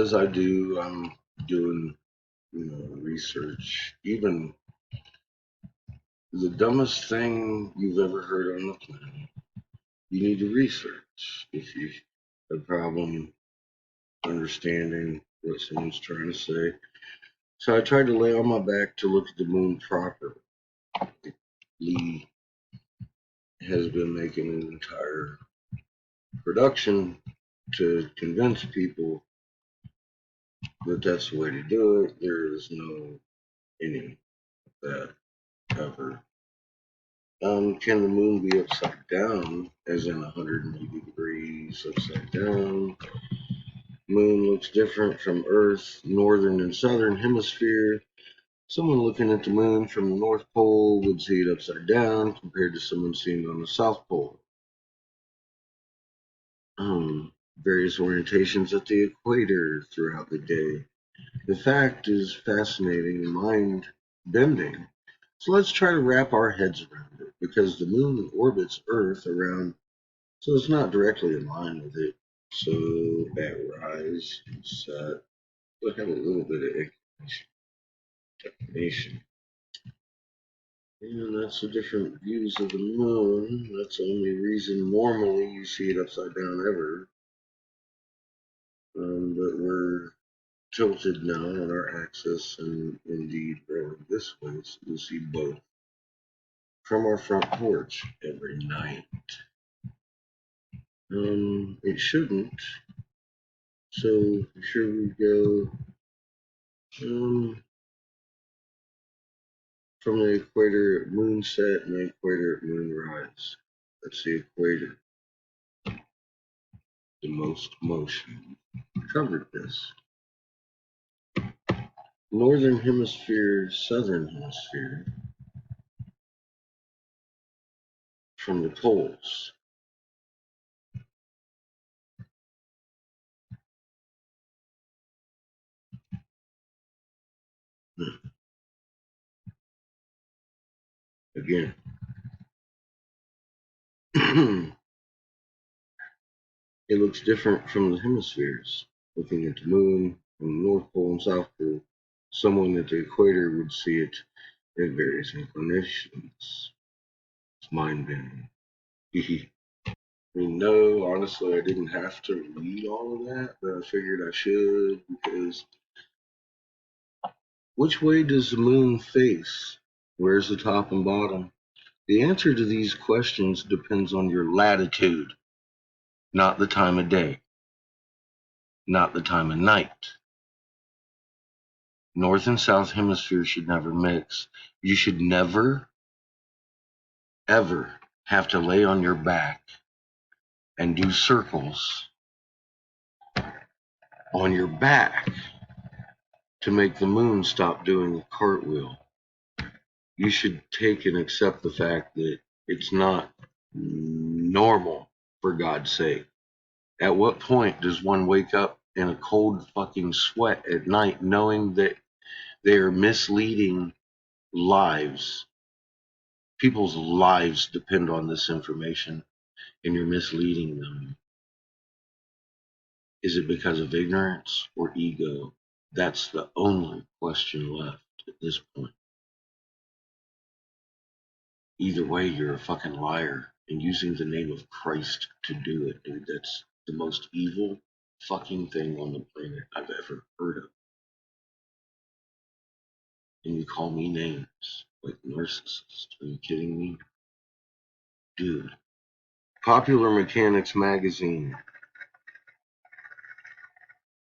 as I do, I'm doing, research. Even the dumbest thing you've ever heard on the planet, you need to research if you have a problem understanding what someone's trying to say. So I tried to lay on my back to look at the moon properly. Lee has been making an entire production to convince people that that's the way to do it. There is no any of that ever. Can the moon be upside down, as in 180 degrees upside down? Moon looks different from Earth, northern and southern hemisphere. Someone looking at the moon from the North Pole would see it upside down compared to someone seeing it on the South Pole. Various orientations at the equator throughout the day. The fact is fascinating and mind-bending. So let's try to wrap our heads around it, because the moon orbits Earth around, so it's not directly in line with it. So at rise and set, we'll have a little bit of explanation. And that's the different views of the moon. That's the only reason normally you see it upside down ever. But we're tilted now on our axis and indeed rolling this way, so you'll see both from our front porch every night. It shouldn't. So here we go. From the equator at moon set and the equator at moon rise. That's the equator. The most motion. Covered this. Northern hemisphere, southern hemisphere. From the poles. Again. It looks different from the hemispheres. Looking at the moon from the North Pole and South Pole, someone at the equator would see it at various inclinations. It's mind-bending. No, honestly, I didn't have to read all of that, but I figured I should, because which way does the moon face? Where's the top and bottom? The answer to these questions depends on your latitude, not the time of day, not the time of night. North and South hemispheres should never mix. You should never, ever have to lay on your back and do circles on your back to make the moon stop doing a cartwheel. You should take and accept the fact that it's not normal, for God's sake. At what point does one wake up in a cold fucking sweat at night knowing that they are misleading lives? People's lives depend on this information, and you're misleading them. Is it because of ignorance or ego? That's the only question left at this point. Either way, you're a fucking liar, and using the name of Christ to do it, dude, that's the most evil fucking thing on the planet I've ever heard of. And you call me names like narcissist. Are you kidding me? Dude. Popular Mechanics magazine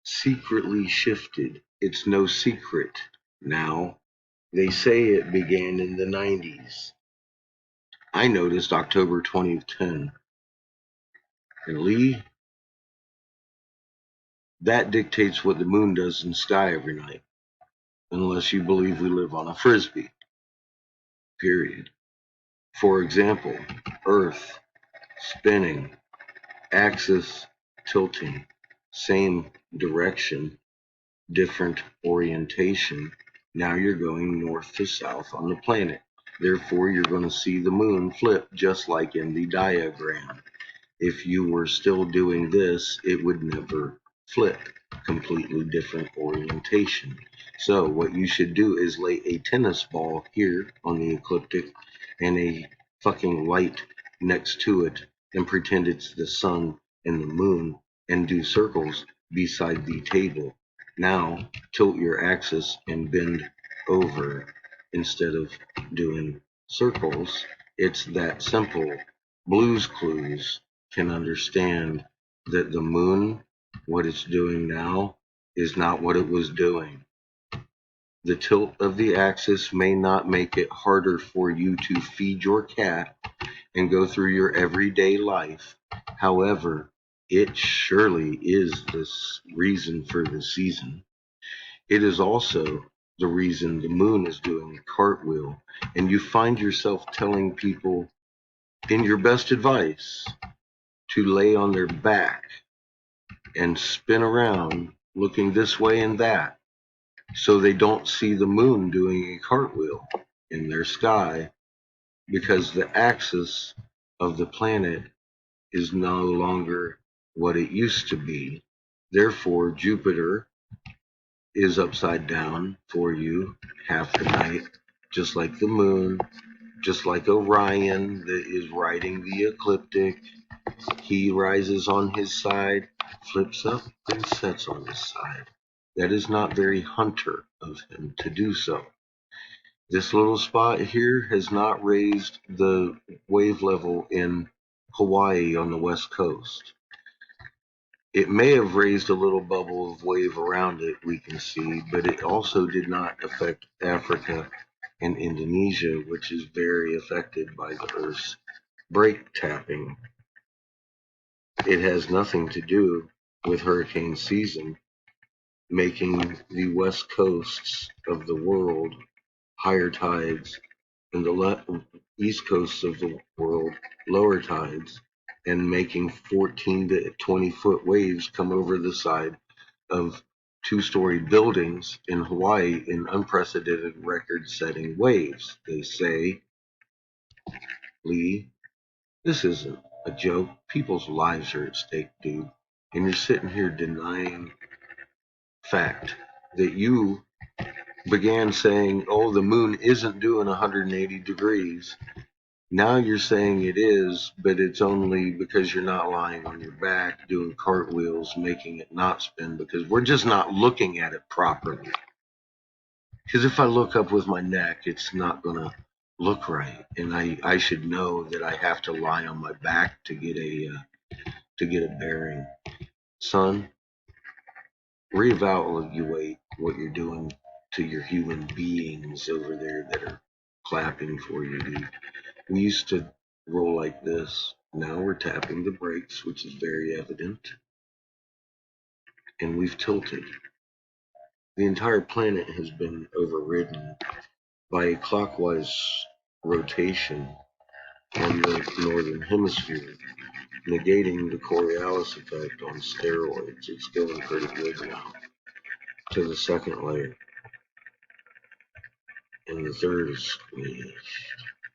secretly shifted. It's no secret now. They say it began in the 90s. I noticed October 2010. And Lee, that dictates what the moon does in the sky every night. Unless you believe we live on a frisbee. Period. For example, Earth spinning, axis tilting, same direction, different orientation. Now you're going north to south on the planet. Therefore, you're going to see the moon flip just like in the diagram. If you were still doing this, it would never flip. completely different orientation. So what you should do is lay a tennis ball here on the ecliptic and a fucking light next to it and pretend it's the sun and the moon and do circles beside the table. Now tilt your axis and bend over instead of doing circles. It's that simple. Blues Clues can understand that the moon, what it's doing now, is not what it was doing. The tilt of the axis may not make it harder for you to feed your cat and go through your everyday life. However, it surely is the reason for the season. It is also the reason the moon is doing a cartwheel, and you find yourself telling people in your best advice to lay on their back and spin around looking this way and that so they don't see the moon doing a cartwheel in their sky because the axis of the planet is no longer what it used to be. Therefore, Jupiter is upside down for you half the night, just like the moon, just like Orion that is riding the ecliptic. He rises on his side, flips up, and sets on his side. That is not very hunter of him to do so. This little spot here has not raised the wave level in Hawaii on the west coast. It may have raised a little bubble of wave around it, we can see, but it also did not affect Africa and Indonesia, which is very affected by the Earth's break tapping. It has nothing to do with hurricane season, making the west coasts of the world higher tides and the east coasts of the world lower tides, and making 14 to 20-foot waves come over the side of two-story buildings in Hawaii in unprecedented record-setting waves. They say, Lee, this isn't a joke. People's lives are at stake, dude. And you're sitting here denying fact that you began saying, oh, the moon isn't doing 180 degrees. Now you're saying it is, but it's only because you're not lying on your back, doing cartwheels, making it not spin, because we're just not looking at it properly. Because if I look up with my neck, it's not going to look right. And I should know that I have to lie on my back to get a bearing. Son, reevaluate what you're doing to your human beings over there that are clapping for you, dude. We used to roll like this. Now we're tapping the brakes, which is very evident, and we've tilted. The entire planet has been overridden by a clockwise rotation on the northern hemisphere, negating the Coriolis effect on steroids. It's going pretty good now. To the second layer. And the third is squished.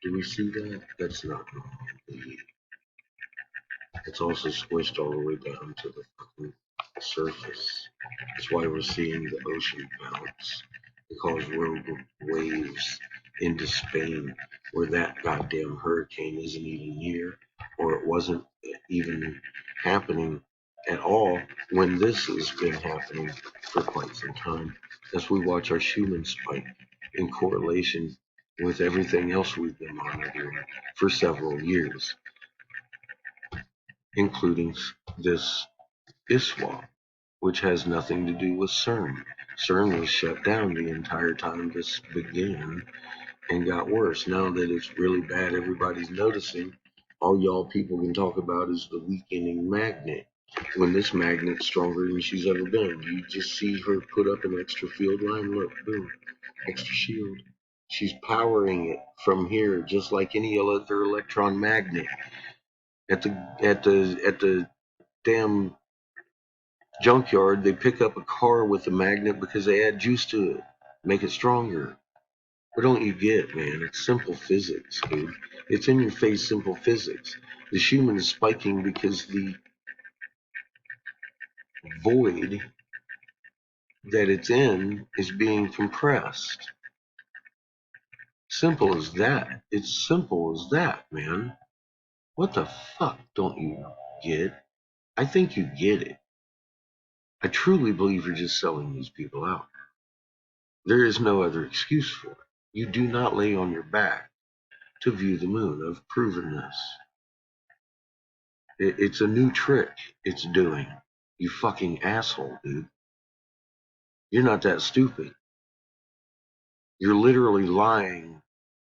Do we see that? That's not normal. It's also squished all the way down to the fucking surface. That's why we're seeing the ocean bounce. It caused rogue waves into Spain, where that goddamn hurricane isn't even near, or it wasn't even happening at all when this has been happening for quite some time. As we watch our Schumann spike in correlation with everything else we've been monitoring for several years, including this ISWA, which has nothing to do with CERN. CERN was shut down the entire time this began and got worse. Now that it's really bad, everybody's noticing. All y'all people can talk about is the weakening magnet. When this magnet's stronger than she's ever been, you just see her put up an extra field line. Look, boom, extra shield. She's powering it from here, just like any other electron magnet. At the damn junkyard, they pick up a car with a magnet because they add juice to it, make it stronger. What don't you get, man? It's simple physics, dude. It's in your face simple physics. The Schumann is spiking because the void that it's in is being compressed. Simple as that. It's simple as that, man. What the fuck don't you get? I think you get it. I truly believe you're just selling these people out. There is no other excuse for it. You do not lay on your back to view the moon. I've proven this. It's a new trick it's doing. You fucking asshole, dude. You're not that stupid. You're literally lying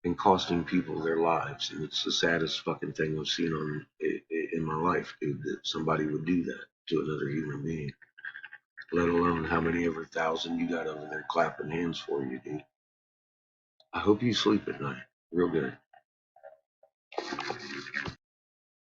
and costing people their lives. And it's the saddest fucking thing I've seen in my life, dude, that somebody would do that to another human being. Let alone how many ever thousand you got over there clapping hands for you, dude. I hope you sleep at night. Real good.